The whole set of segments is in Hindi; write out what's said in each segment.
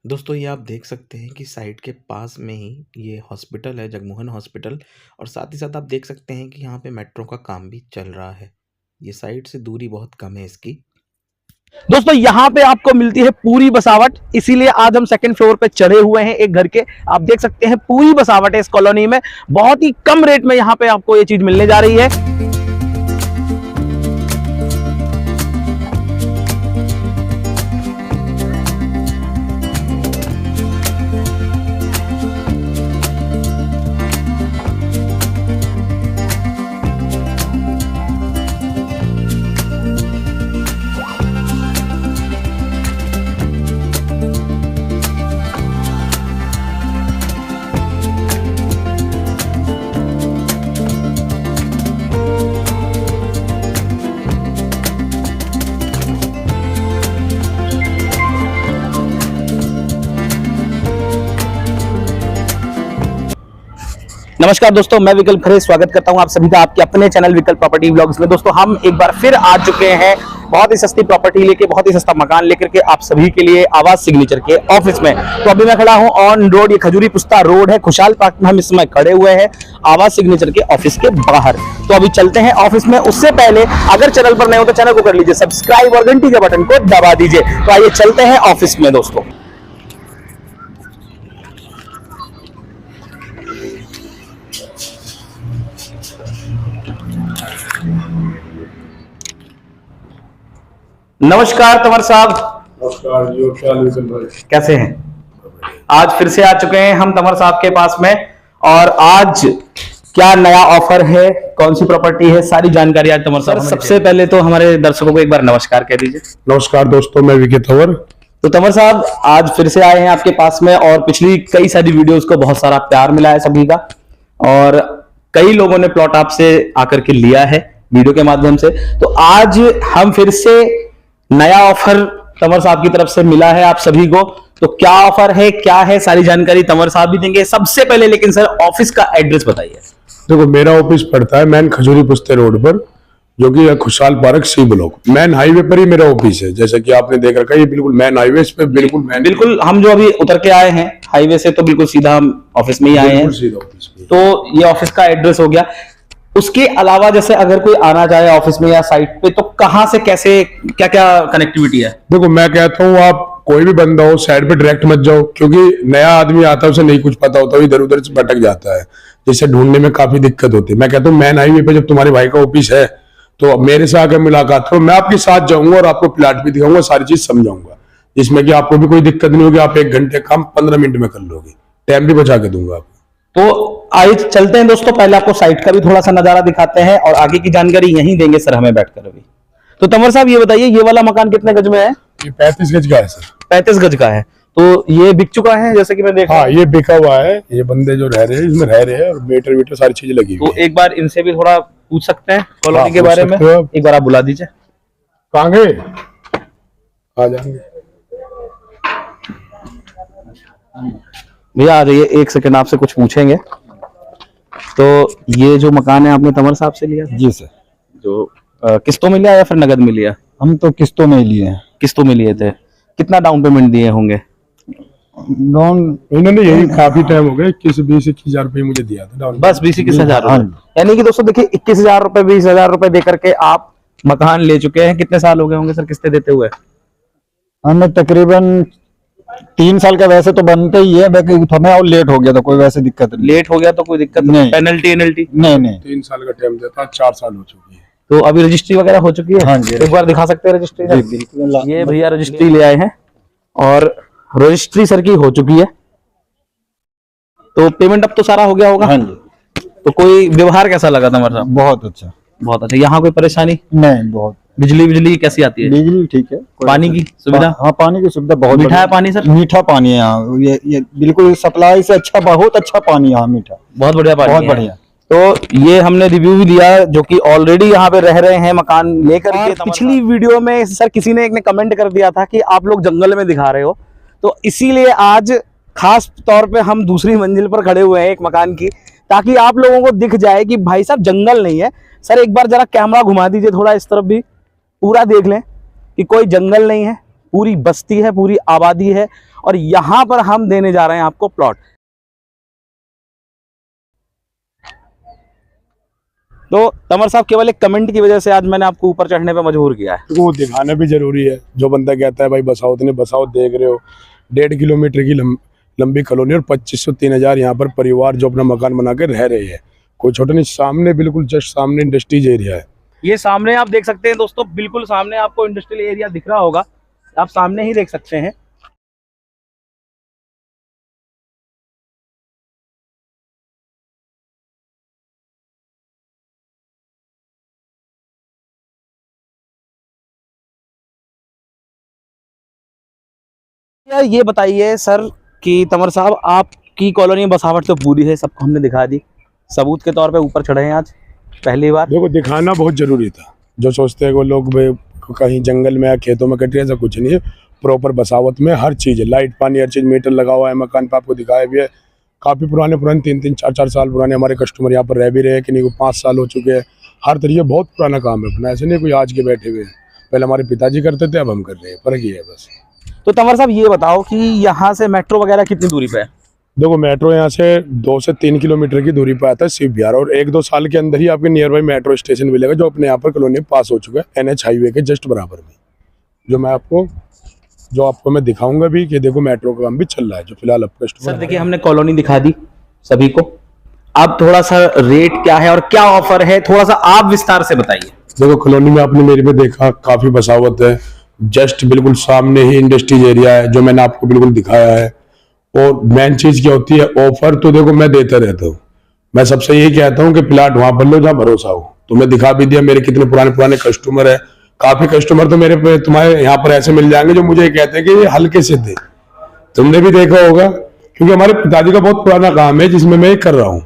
दोस्तों ये आप देख सकते हैं कि साइट के पास में ही ये हॉस्पिटल है, जगमोहन हॉस्पिटल। और साथ ही साथ आप देख सकते हैं कि यहाँ पे मेट्रो का काम भी चल रहा है। ये साइट से दूरी बहुत कम है इसकी। दोस्तों यहाँ पे आपको मिलती है पूरी बसावट, इसीलिए आज हम सेकंड फ्लोर पे चढ़े हुए हैं एक घर के। आप देख सकते हैं पूरी बसावट है इस कॉलोनी में। बहुत ही कम रेट में यहाँ पे आपको ये चीज मिलने जा रही है। नमस्कार दोस्तों, मैं विकल्प खरे स्वागत करता हूं आप सभी का आपके अपने चैनल विकल्प प्रॉपर्टी व्लॉग्स में। दोस्तों हम एक बार फिर आ चुके हैं बहुत ही सस्ती प्रॉपर्टी लेके, बहुत ही सस्ता मकान लेकर के आप सभी के लिए आवाज सिग्नेचर के ऑफिस में। तो अभी मैं खड़ा हूं ऑन रोड, ये खजूरी पुस्ता रोड है, खुशहाल पार्क में हम इस समय खड़े हुए हैं आवाज सिग्नेचर के ऑफिस के बाहर। तो अभी चलते हैं ऑफिस में। उससे पहले अगर चैनल पर नए हो तो चैनल को कर लीजिए सब्सक्राइब और घंटी के बटन को दबा दीजिए। तो आइए चलते हैं ऑफिस में दोस्तों। नमस्कार तंवर साहब। नमस्कार जी, और क्या हाल है भाई? कैसे हैं? आज फिर से आ चुके हैं हम तंवर साहब के पास में, और आज क्या नया ऑफर है, कौन सी प्रॉपर्टी है, सारी जानकारी आज तंवर साहब। सबसे पहले तो हमारे दर्शकों को एक बार नमस्कार कह दीजिए। नमस्कार दोस्तों, मैं विकी तंवर। तो तंवर साहब आज फिर से आए हैं आपके पास में, और पिछली कई सारी वीडियोस को बहुत सारा प्यार मिला है सभी का, और कई लोगों ने प्लॉट आपसे आकर के लिया है वीडियो के माध्यम से। तो आज हम फिर से नया ऑफर तंवर साहब की तरफ से मिला है आप सभी को। तो क्या ऑफर है, क्या है, सारी जानकारी तंवर साहब भी देंगे। सबसे पहले लेकिन सर ऑफिस का एड्रेस बताइए। देखो, मेरा ऑफिस पड़ता है मैन खजूरी पुस्ते रोड पर, जो कि Khushhal park C block main highway पर ही मेरा ऑफिस है। जैसे कि आपने देख रखा है, ये बिल्कुल मैन हाईवे पे, बिल्कुल हम जो अभी उतर के आए हैं हाईवे से, तो बिल्कुल सीधा हम ऑफिस में ही आए हैं। सीधा ऑफिस में। तो ये ऑफिस का एड्रेस हो गया। उसके अलावा जैसे अगर कोई आना चाहे ऑफिस में या साइट पे, तो कहां से कैसे, क्या क्या कनेक्टिविटी है? देखो, मैं कहता हूँ आप कोई भी बंदा हो साइड पे डायरेक्ट मत जाओ, क्योंकि नया आदमी आता है, उसे नहीं कुछ पता होता, इधर उधर से भटक जाता है, जिससे ढूंढने में काफी दिक्कत होती है। मैं कहता हूँ मैन हाईवे पे जब तुम्हारे भाई का ऑफिस है तो मेरे से आकर मुलाकात करो, मैं आपके साथ जाऊंगा और आपको प्लाट भी दिखाऊंगा, सारी चीज समझाऊंगा, जिसमें कि आपको भी कोई दिक्कत नहीं होगी। आप 1 घंटे काम 15 मिनट में कर लोगे, टाइम भी बचा के दूंगा आपको। तो आइए चलते हैं दोस्तों, पहले आपको साइट का भी थोड़ा सा नजारा दिखाते हैं, और आगे की जानकारी यहीं देंगे सर हमें बैठकर अभी। तो तंवर साहब ये बताइए, ये वाला मकान कितने गज में है? ये 35 गज का है सर। 35 गज का है। तो ये बिक चुका है जैसे कि मैं देख रहा हूं। हाँ, ये बिका हुआ है। ये बंदे जो रह रहे हैं इसमें रह रहे हैं, और मीटर वीटर सारी चीजें लगी हुई तो एक बार इनसे भी थोड़ा पूछ सकते हैं कॉलोनी हाँ, के बारे में। पूछ सकते हो। एक बार आप बुला दीजिए। कहाँ गए? आ जाएंगे भैया आ जाइए, 1 सेकंड आपसे कुछ पूछेंगे। तो ये जो मकान है आपने तंवर साहब से लिया? जी सर। जो किस्तों में लिया या फिर नगद में लिया? हम तो किस्तों में लिए हैं। किस्तों में लिए थे। कितना डाउन पेमेंट दिए होंगे? लोन इन्होंने यही काफी टाइम हो गया, 21-20-21 रुपये मुझे दिया था डाउन। बस 20-21 हाँ। हजार। यानी कि दोस्तों देखिए, 21,000 रुपए 20,000 रुपए देकर के आप मकान ले चुके हैं। कितने साल हो गए होंगे सर किस्तें देते हुए? हमें तकरीबन 3 साल का वैसे तो बनते ही है, बाकी हमें और लेट हो गया था, कोई वैसे दिक्कत नहीं। लेट हो गया तो कोई दिक्कत नहीं? पेनल्टी नहीं 3 साल का टाइम देता, 4 साल हो चुकी है। तो अभी रजिस्ट्री वगैरह हो चुकी है? हाँ जी। एक बार दिखा सकते हैं रजिस्ट्री? जी बिल्कुल। ये भैया रजिस्ट्री ले आए हैं, और रजिस्ट्री सर की हो चुकी है। तो पेमेंट अब तो सारा हो गया होगा? हाँ जी। तो कोई व्यवहार कैसा लगा था हमारा? बहुत अच्छा। बहुत अच्छा। यहाँ कोई परेशानी? नहीं, बहुत। बिजली कैसी आती है? बिजली ठीक है। पानी की सुविधा? हाँ, पानी की सुविधा बहुत मीठा है बढ़िया। पानी सर? मीठा पानी है यहाँ। ये बिल्कुल सप्लाई से अच्छा, बहुत अच्छा पानी यहाँ, मीठा, बहुत बढ़िया पानी बहुत है। बढ़िया। तो ये हमने रिव्यू भी लिया, जो कि ऑलरेडी यहाँ पे रह रहे हैं मकान लेकर के। पिछली वीडियो में सर किसी ने एक ने कमेंट कर दिया था कि आप लोग जंगल में दिखा रहे हो, तो इसीलिए आज खास तौर पे हम दूसरी मंजिल पर खड़े हुए हैं एक मकान की, ताकि आप लोगों को दिख जाए कि भाई साहब जंगल नहीं है। सर एक बार जरा कैमरा घुमा दीजिए थोड़ा इस तरफ भी, पूरा देख लें कि कोई जंगल नहीं है, पूरी बस्ती है, पूरी आबादी है, और यहां पर हम देने जा रहे हैं आपको प्लॉट। तो तंवर साहब, केवल एक कमेंट की वजह से आज मैंने आपको ऊपर चढ़ने पे मजबूर किया है। वो दिखाना भी जरूरी है। जो बंदा कहता है भाई बसावत ने, बसावत देख रहे हो 1.5 किलोमीटर की लंबी कॉलोनी और 2500-3000 यहाँ पर परिवार जो अपना मकान बना के रह रहे हैं। कोई छोटा नहीं, सामने बिल्कुल जस्ट सामने इंडस्ट्रीज एरिया है। ये सामने आप देख सकते हैं दोस्तों, बिल्कुल सामने आपको इंडस्ट्रियल एरिया दिख रहा होगा, आप सामने ही देख सकते हैं। यार ये बताइए सर कि तंवर साहब, आपकी कॉलोनी में बसावट तो पूरी है, सबको हमने दिखा दी, सबूत के तौर पे ऊपर चढ़े हैं आज पहली बार। देखो दिखाना बहुत जरूरी था। जो सोचते हैं वो लोग कहीं जंगल में या खेतों में कट रहे, ऐसा कुछ नहीं है। प्रॉपर बसावत में हर चीज है, लाइट पानी हर चीज, मीटर लगा हुआ है, मकान पे आपको दिखाया भी है। काफी पुराने 3-3 4-4 साल पुराने हमारे कस्टमर यहाँ पर रह भी रहे हैं कि नहीं, वो 5 साल हो चुके हैं। हर तरीके बहुत पुराना काम है अपना, ऐसे नहीं कोई आज के बैठे हुए हैं। पहले हमारे पिताजी करते थे, अब हम कर रहे हैं, फर्क ही है बस। तो तंवर साहब ये बताओ कि यहाँ से मेट्रो वगैरह कितनी दूरी पे है? देखो मेट्रो यहाँ से 2 से 3 किलोमीटर की दूरी पर आता है शिव विहार, और 1-2 साल के अंदर ही आपके नियर बाई मेट्रो स्टेशन मिलेगा, जो अपने यहाँ पर कॉलोनी पास हो चुका है, NH हाईवे के जस्ट बराबर में। जो आपको मैं दिखाऊंगा भी कि देखो मेट्रो का काम भी चल रहा है, जो फिलहाल आपको सर देखिए, हमने कॉलोनी दिखा दी सभी को, अब थोड़ा सा रेट क्या है और क्या ऑफर है, थोड़ा सा आप विस्तार से बताइए। देखो कॉलोनी में आपने मेरे पे देखा काफी बसावत है, जस्ट बिल्कुल सामने ही इंडस्ट्रीज एरिया है, जो मैंने आपको बिल्कुल दिखाया है। और मेन चीज क्या होती है, ऑफर तो देखो मैं देता रहता हूँ। मैं सबसे यही कहता हूँ कि प्लाट वहां पर लो जहाँ भरोसा हो। तो मैं दिखा भी दिया, मेरे कितने पुराने कस्टमर है। काफी कस्टमर तो मेरे पे तुम्हारे यहाँ पर ऐसे मिल जाएंगे जो मुझे कहते हैं कि ये हल्के से दे। तुमने भी देखा होगा, क्योंकि हमारे पिताजी का बहुत पुराना काम है जिसमें मैं कर रहा हूँ।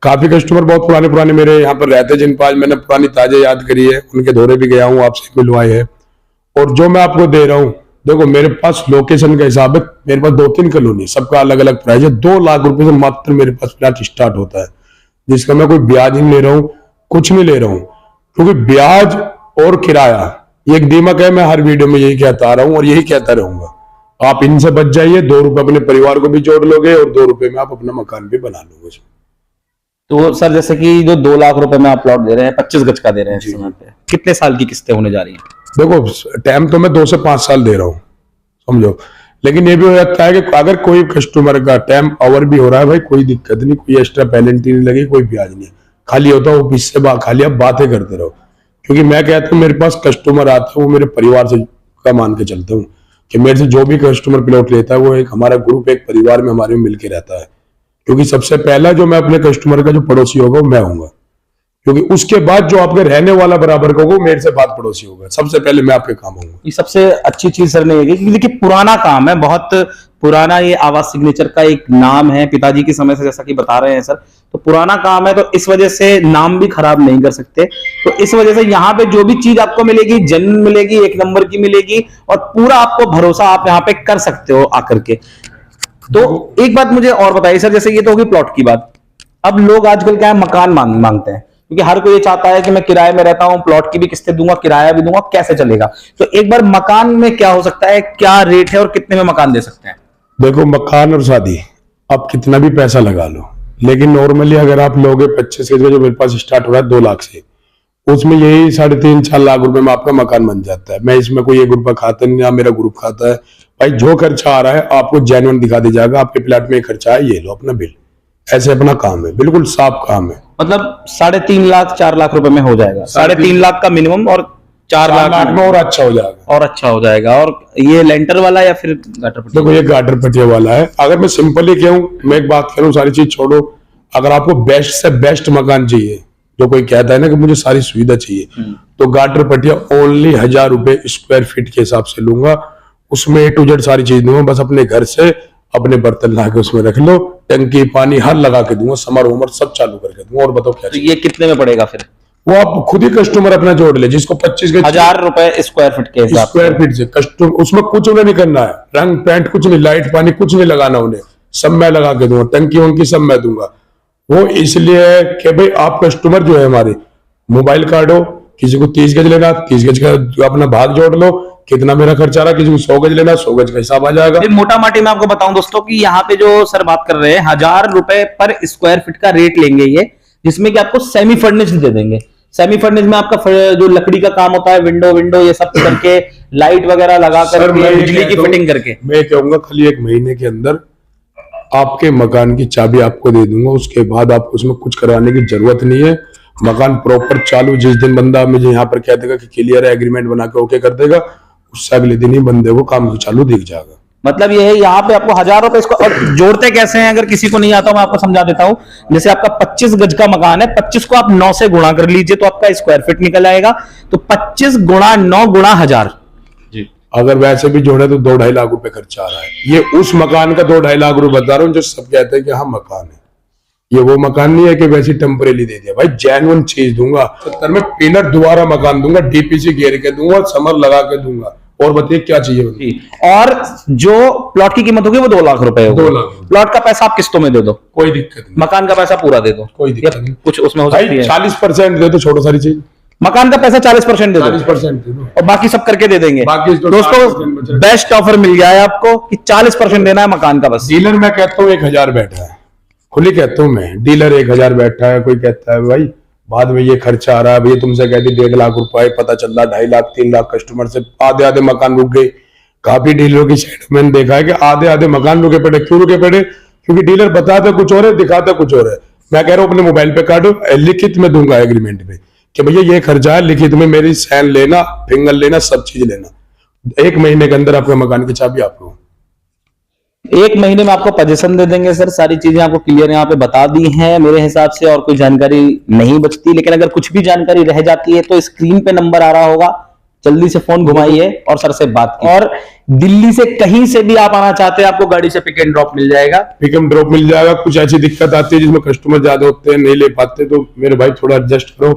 काफी कस्टमर बहुत पुराने मेरे यहाँ पर रहते हैं, जिन पर आज मैंने पुरानी ताजे याद करी है, उनके दौरे भी गया हूँ, आपसे मिलवाए है। और जो मैं आपको दे रहा हूँ, देखो मेरे पास लोकेशन का हिसाब है, मेरे पास 2-3 कॉलोनी, सबका अलग अलग प्राइस है। 2 लाख रुपए से मात्र मेरे पास प्लाट स्टार्ट होता है, जिसका मैं कोई ब्याज नहीं ले रहा हूँ, कुछ नहीं ले रहा हूँ। क्योंकि ब्याज और किराया ये एक दीमक है, मैं हर वीडियो में यही कहता आ रहा हूँ और यही कहता रहूंगा। आप इनसे बच जाइए, 2 रुपए अपने परिवार को भी जोड़ लोगे और 2 रुपए में आप अपना मकान भी बना लोगे। तो सर जैसे कि जो 2 लाख रुपए में आप प्लॉट दे रहे हैं, 25 गज का दे रहे हैं इस समय पे, कितने साल की किस्तें होने जा रही हैं? देखो टाइम तो मैं 2 से 5 साल दे रहा हूँ, समझो। लेकिन ये भी हो जाता है कि अगर कोई कस्टमर का टाइम ओवर भी हो रहा है, भाई कोई दिक्कत नहीं, कोई एक्स्ट्रा पेनल्टी नहीं लगी, कोई ब्याज नहीं, खाली होता है ऑफिस से खाली आप बातें करते रहो। क्योंकि मैं कहता हूँ मेरे पास कस्टमर आता है वो मेरे परिवार से का मान के चलता हूँ कि मेरे से जो भी कस्टमर प्लॉट लेता है वो एक हमारा ग्रुप, एक परिवार में हमारे में मिलकर रहता है। क्योंकि सबसे पहला जो मैं अपने कस्टमर का जो पड़ोसी होगा वो मैं हूंगा, क्योंकि उसके बाद जो आपके रहने वाला बराबर का होगा मेरे से बात पड़ोसी होगा, सबसे पहले मैं आपके काम होऊंगा। ये सबसे अच्छी चीज सर ने ये की, क्योंकि देखिए पुराना काम है, बहुत पुराना, ये आवास सिग्नेचर का एक नाम है पिताजी के समय से, जैसा कि बता रहे हैं सर, तो पुराना काम है, तो इस वजह से नाम भी खराब नहीं कर सकते। तो इस वजह से यहाँ पे जो भी चीज आपको मिलेगी जेन्युइन मिलेगी, 1 नंबर की मिलेगी, और पूरा आपको भरोसा आप यहाँ पे कर सकते हो आकर के। तो एक बात मुझे और बताइए सर, जैसे ये तो होगी प्लॉट की बात, अब लोग आजकल क्या है, मकान मांगते हैं, क्योंकि हर कोई ये चाहता है कि मैं किराए में रहता हूं, प्लॉट की भी किस्तें दूंगा, किराया भी दूंगा, कैसे चलेगा? तो एक बार मकान में क्या हो सकता है, क्या रेट है और कितने में मकान दे सकते हैं? देखो मकान और शादी आप कितना भी पैसा लगा लो, लेकिन नॉर्मली अगर आप लोगे 25 के जो मेरे पास स्टार्ट हो रहा है 2 लाख से, उसमें यही 3.5-4 लाख रुपए में आपका मकान बन जाता है। मैं इसमें कोई 1 रुपया खाता नहीं, ना मेरा ग्रुप खाता है। भाई जो खर्चा आ रहा है आपको जेन्युइन दिखा दिया जाएगा, आपके प्लाट में खर्चा है, ये लो अपना बिल, ऐसे अपना काम है, बिल्कुल साफ काम है। मतलब 3.5 लाख 4 लाख रुपए में हो जाएगा, 3.5 लाख का मिनिमम, और 4 लाख में और अच्छा हो जाएगा, और अच्छा हो जाएगा। और ये लेंटर वाला या फिर गाटर पट्टी? देखो ये गाटर पटिया वाला है। अगर मैं सिंपली कहूँ, मैं एक बात करूँ, सारी चीज छोड़ो, अगर आपको बेस्ट से बेस्ट मकान चाहिए, जो कोई कहता है ना कि मुझे सारी सुविधा चाहिए, तो गाटर पटिया ओनली 1000 रुपए स्क्वायर फीट के हिसाब से लूंगा। उसमें A to Z सारी चीज दूंगा, बस अपने घर से अपने बर्तन ला के उसमें रख लो, टंकी पानी हर लगा के दूंगा, समर उमर सब चालू करके दूंगा। और बताओ क्या? तो ये कितने में पड़ेगा फिर? वो आप खुद ही कस्टमर अपना जोड़ ले, जिसको 25 के 1000 रुपए स्क्वायर फीट के हिसाब स्क्वायर फीट से कस्टमर, उसमें कुछ उन्हें नहीं करना है, रंग पेंट कुछ नहीं, लाइट पानी कुछ नहीं लगाना उन्हें, सब मैं लगा के दूंगा, टंकी वंकी सब मैं दूंगा। वो इसलिए है कि भाई आप कस्टमर जो है हमारे, मोबाइल कार्ड हो, किसी को 30 गज लेना, 30 गज का अपना भाग जोड़ लो, कितना मेरा खर्चा रहा, किसी को 100 गज लेना 100 गज का हिसाब आ जाएगा। फिर मोटा माटी मैं आपको बताऊं दोस्तों कि यहाँ पे जो सर बात कर रहे हैं 1000 रुपए पर स्क्वायर फीट का रेट लेंगे ये, जिसमें कि आपको सेमी फर्निश्ड दे देंगे। सेमी फर्निश्ड में आपका जो लकड़ी का काम होता है, विंडो ये सब करके, लाइट वगैरह लगा करके, बिजली की फिटिंग करके, मैं कहूंगा खाली 1 महीने के अंदर आपके मकान की चाबी आपको दे दूंगा। उसके बाद आपको उसमें कुछ कराने की जरूरत नहीं है। मकान प्रॉपर चालू, जिस दिन बंदा मुझे यहाँ पर कह देगा कि क्लियर है, एग्रीमेंट बना के ओके कर देगा, उससे अगले दिन ही बंदे को काम चालू दिख जाएगा। मतलब ये है यहाँ पे आपको 1000 रुपए इसको। और जोड़ते कैसे हैं, अगर किसी को नहीं आता मैं आपको समझा देता हूं। जैसे आपका 25 गज का मकान है, 25 को आप 9 से गुणा कर लीजिए तो आपका स्क्वायर फीट निकल आएगा। तो 25 गुणा 9 गुणा 1000 जी। अगर वैसे भी जोड़े तो 2-2.5 लाख रुपए खर्चा आ रहा है। ये उस मकान का 2-2.5 लाख रुपए बता रहा हूँ जो सब कहते हैं कि हाँ मकान है। ये वो मकान नहीं है कि वैसे टेम्परेरी दे दिया भाई, जेन्युइन चीज दूंगा। 70 में पिलर दोबारा मकान दूंगा, डीपीसी घेर के दूंगा, समर लगा के दूंगा। और बताइए क्या चाहिए। और जो प्लॉट की कीमत होगी वो 2 लाख रुपए होगी। 2 लाख। प्लॉट का पैसा आप किस्तों में दे दो, कोई दिक्कत नहीं। मकान का पैसा पूरा दे दो, कोई दिक्कत नहीं। कुछ उसमें हो सकती है 40% दे दो, छोड़ो सारी चीज। मकान का पैसा 40% दे दो, 40% दे दो और बाकी सब करके दे देंगे। बाकी जो दोस्तों 60% बचा है। बेस्ट ऑफर मिल गया है आपको कि 40% देना है मकान का बस। डीलर मैं कहता हूँ 1000 बैठा है, खुली कहता हूँ मैं, डीलर 1000 बैठा है। कोई कहता है भाई बाद में ये खर्चा आ रहा है, भैया तुमसे कहती 1.5 लाख रुपए, पता चल रहा 2.5 लाख 3 लाख कस्टमर से आधे मकान रुक गए। काफी डीलरों की साइड मैंने देखा है कि आधे मकान रुके पड़े। क्यों रुके पड़े? क्योंकि डीलर बताता कुछ और है, दिखाता कुछ और है। मैं कह रहा हूँ अपने मोबाइल पे काटो, लिखित में दूंगा एग्रीमेंट पे कि भैया ये खर्चा है, लिखित में मेरी साइन लेना, फिंगर लेना, सब चीज लेना। 1 महीने के अंदर आपके मकान की चाबी आपको 1 महीने में आपको पोजीशन दे देंगे सर। सारी चीजें आपको क्लियर यहाँ पे बता दी हैं मेरे हिसाब से, और कोई जानकारी नहीं बचती। लेकिन अगर कुछ भी जानकारी रह जाती है तो स्क्रीन पे नंबर आ रहा होगा, जल्दी से फोन घुमाइए और सर से बात कीजिए। और दिल्ली से कहीं से भी आप आना चाहते हैं, आपको गाड़ी से पिक एंड ड्रॉप मिल जाएगा। पिक एंड ड्रॉप मिल जाएगा। कुछ ऐसी दिक्कत आती है जिसमें कस्टमर ज्यादा होते हैं, नहीं ले पाते, तो मेरे भाई थोड़ा एडजस्ट करो।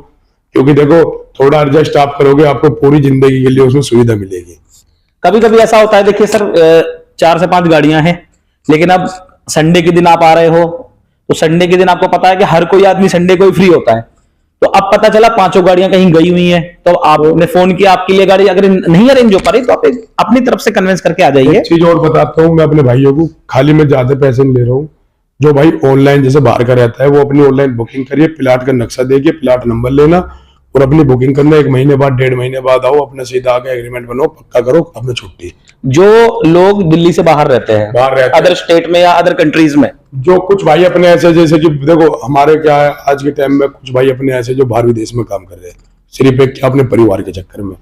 क्योंकि देखो थोड़ा एडजस्ट आप करोगे, आपको पूरी जिंदगी के लिए उसमें सुविधा मिलेगी। कभी कभी ऐसा होता है, देखिए सर 4 से 5 गाड़ियां हैं, लेकिन अब संडे के दिन आप आ रहे हो, तो संडे के दिन आपको पता है कि हर कोई आदमी संडे को ही फ्री होता है। तो अब पता चला 5 गाड़ियां कहीं गई हुई हैं, तो आपने फोन किया, आपके लिए गाड़ी अगर नहीं अरेंज हो पा रही तो आप अपनी तरफ से कन्विंस करके आ जाइए। एक चीज और बताता हूँ मैं अपने भाइयों को, खाली मैं ज्यादा पैसे नहीं ले रहा हूँ। जो भाई ऑनलाइन जैसे बाहर का रहता है वो अपनी ऑनलाइन बुकिंग करिए, प्लाट का नक्शा देखिए, प्लाट नंबर लेना और अपनी बुकिंग करना। 1 महीने बाद 1.5 महीने बाद आओ, अपने सीधा आके एग्रीमेंट बनाओ, पक्का करो, अपने छुट्टी। जो लोग दिल्ली से बाहर रहते हैं, अदर स्टेट में या अदर कंट्रीज में, जो कुछ भाई अपने ऐसे, जैसे कि देखो हमारे क्या है आज के टाइम में, कुछ भाई अपने ऐसे जो बाहर विदेश में काम कर रहे हैं सिर्फ एक अपने परिवार के चक्कर में।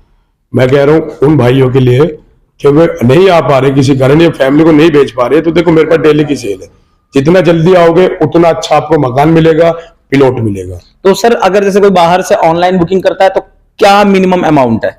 मैं कह रहा हूँ उन भाइयों के लिए कि वे नहीं आ पा रहे किसी कारण, या फैमिली को नहीं बेच पा रहे, तो देखो मेरे पास डेली की सेल है। जितना जल्दी आओगे उतना अच्छा आपको मकान मिलेगा, प्लॉट मिलेगा। तो सर अगर जैसे कोई बाहर से ऑनलाइन बुकिंग करता है तो क्या मिनिमम अमाउंट है?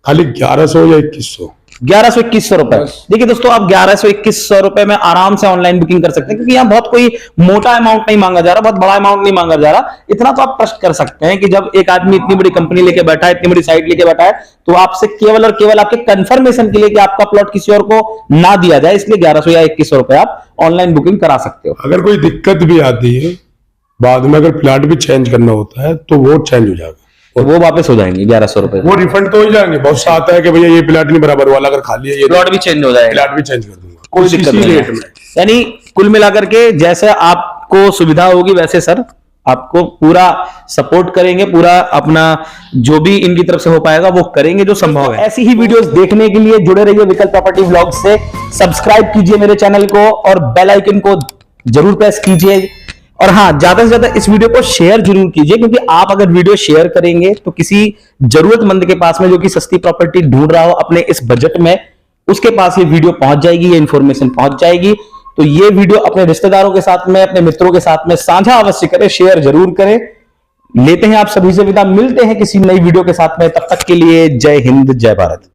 खाली 1100 या 2100। 1100-2100 रुपए। देखिए दोस्तों, आप 1100-2100 रुपए में आराम से ऑनलाइन बुकिंग कर सकते हैं, क्योंकि यहाँ बहुत कोई मोटा अमाउंट नहीं मांगा जा रहा, बहुत बड़ा अमाउंट नहीं मांगा जा रहा। इतना तो आप ट्रस्ट कर सकते हैं कि जब एक आदमी इतनी बड़ी कंपनी लेके बैठा है, इतनी बड़ी साइट लेके बैठा है, तो आपसे केवल और केवल आपके कंफर्मेशन के लिए कि आपका प्लॉट किसी और को ना दिया जाए, इसलिए 1100 या 2100 रुपए आप ऑनलाइन बुकिंग करा सकते हो। अगर कोई दिक्कत भी आती है बाद में, अगर प्लाट भी चेंज करना होता है तो वो चेंज हो जाएगा, तो वो वापस हो जाएंगे 1100 रुपए, वो रिफंड तो हो जाएंगे। बहुत सा आता है कि भैया ये प्लाट नहीं बराबर वाला, अगर खाली है ये प्लॉट भी चेंज हो जाएगा, प्लाट भी चेंज कर दूंगा, कोई दिक्कत नहीं है। यानी कुल मिलाकर के जैसे आपको सुविधा होगी वैसे सर आपको पूरा सपोर्ट करेंगे, पूरा अपना जो भी इनकी तरफ से हो पाएगा वो करेंगे जो संभव है। ऐसी ही वीडियोस देखने के लिए जुड़े रहिए विकल्प प्रॉपर्टी व्लॉग से। सब्सक्राइब कीजिए मेरे चैनल को और बेल आइकन को जरूर प्रेस कीजिए। और हाँ, ज्यादा से ज्यादा इस वीडियो को शेयर जरूर कीजिए, क्योंकि आप अगर वीडियो शेयर करेंगे तो किसी जरूरतमंद के पास में जो कि सस्ती प्रॉपर्टी ढूंढ रहा हो अपने इस बजट में, उसके पास ये वीडियो पहुंच जाएगी, ये इंफॉर्मेशन पहुंच जाएगी। तो ये वीडियो अपने रिश्तेदारों के साथ में, अपने मित्रों के साथ में साझा अवश्य करें, शेयर जरूर करें। लेते हैं आप सभी से विदा, मिलते हैं किसी नई वीडियो के साथ में, तब तक के लिए जय हिंद, जय भारत।